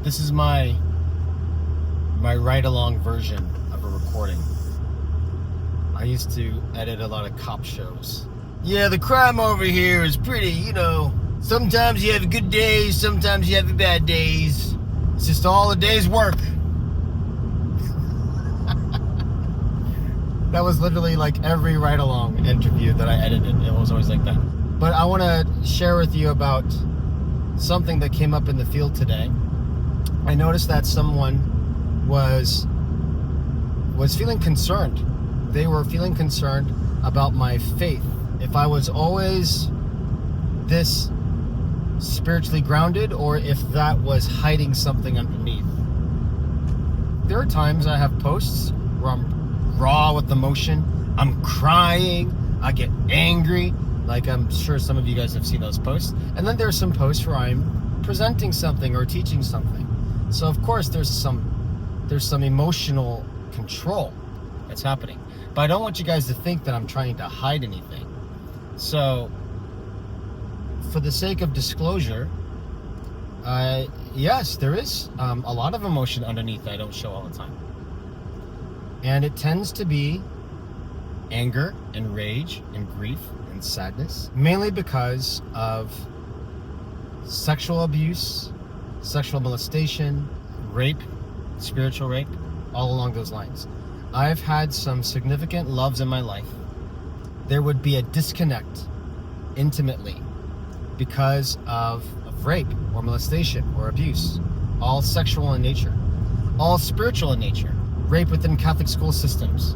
This is my ride-along version of a recording. I used to edit a lot of cop shows. Yeah, the crime over here is pretty, sometimes you have good days, sometimes you have bad days. It's just all a day's work. That was literally like every ride-along interview that I edited. It was always like that. But I want to share with you about something that came up in the field today. I noticed that someone was feeling concerned. They were feeling concerned about my faith. If I was always this spiritually grounded, or if that was hiding something underneath. There are times I have posts where I'm raw with emotion. I'm crying. I get angry. Like, I'm sure some of you guys have seen those posts. And then there's some posts where I'm presenting something or teaching something. So of course there's some emotional control that's happening. But I don't want you guys to think that I'm trying to hide anything. So for the sake of disclosure, yes, there is a lot of emotion underneath that I don't show all the time. And it tends to be anger and rage and grief and sadness, mainly because of sexual abuse, sexual molestation, rape, spiritual rape, all along those lines. I've had some significant loves in my life. There would be a disconnect intimately because of rape or molestation or abuse, all sexual in nature, all spiritual in nature. Rape within Catholic school systems,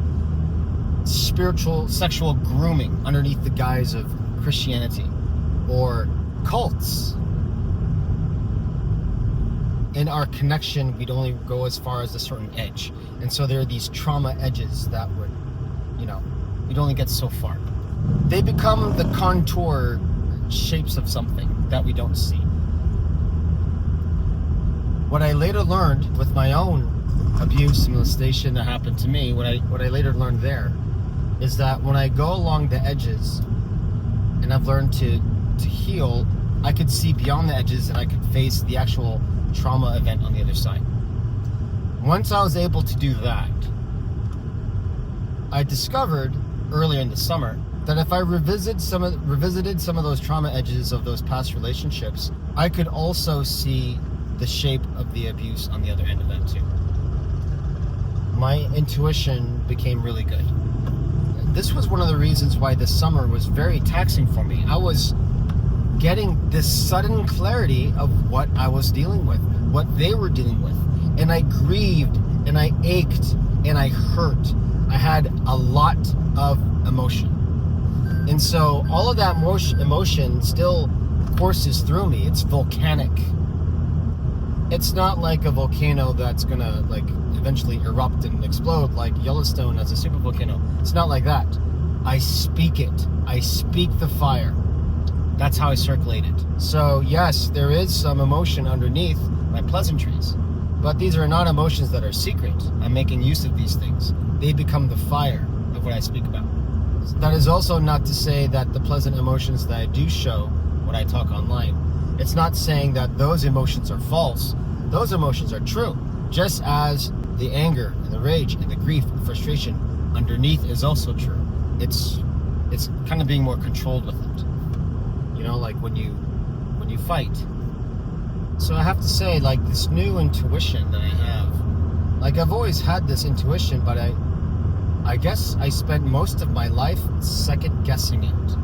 spiritual, sexual grooming underneath the guise of Christianity, or cults. In our connection, we'd only go as far as a certain edge. And so there are these trauma edges that would, we'd only get so far. They become the contour shapes of something that we don't see. What I later learned with my own abuse and molestation that happened to me, what I later learned there is that when I go along the edges and I've learned to heal, I could see beyond the edges and I could face the actual trauma event on the other side. Once I was able to do that, I discovered earlier in the summer that if I revisited some of those trauma edges of those past relationships, I could also see the shape of the abuse on the other end of that too. My intuition became really good. This was one of the reasons why this summer was very taxing for me. I was getting this sudden clarity of what I was dealing with, what they were dealing with. And I grieved, and I ached, and I hurt. I had a lot of emotion. And so all of that emotion still courses through me. It's volcanic. It's not like a volcano that's gonna eventually erupt and explode like Yellowstone as a supervolcano. It's not like that. I speak it. I speak the fire. That's how I circulate it. So yes, there is some emotion underneath my pleasantries, but these are not emotions that are secret. I'm making use of these things. They become the fire of what I speak about. That is also not to say that the pleasant emotions that I do show when I talk online, it's not saying that those emotions are false. Those emotions are true, just as the anger and the rage and the grief and frustration underneath is also true. It's kind of being more controlled with it. Like when you fight. So I have to say, this new intuition that I have, I've always had this intuition, but I guess I spent most of my life second guessing it.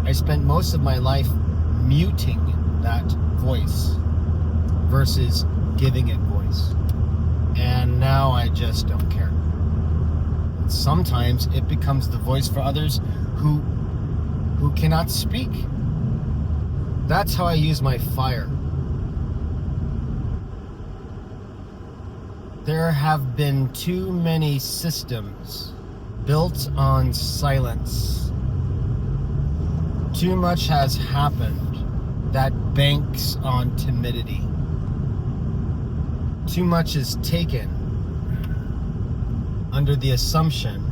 I spent most of my life muting that voice versus giving it voice. And now I just don't care. Sometimes it becomes the voice for others who cannot speak. That's how I use my fire. There have been too many systems built on silence. Too much has happened that banks on timidity. Too much is taken under the assumption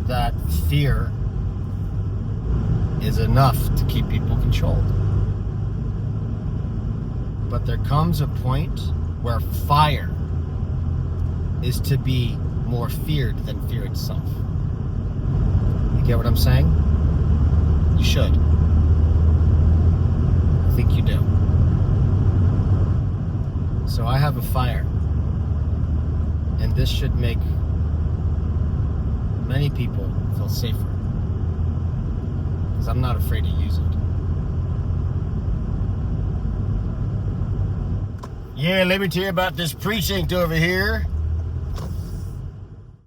that fear is enough to keep people controlled. But there comes a point where fire is to be more feared than fear itself. You get what I'm saying? You should. I think you do. So I have a fire. And this should make many people feel safer. Because I'm not afraid to use it. Yeah, let me tell you about this precinct over here.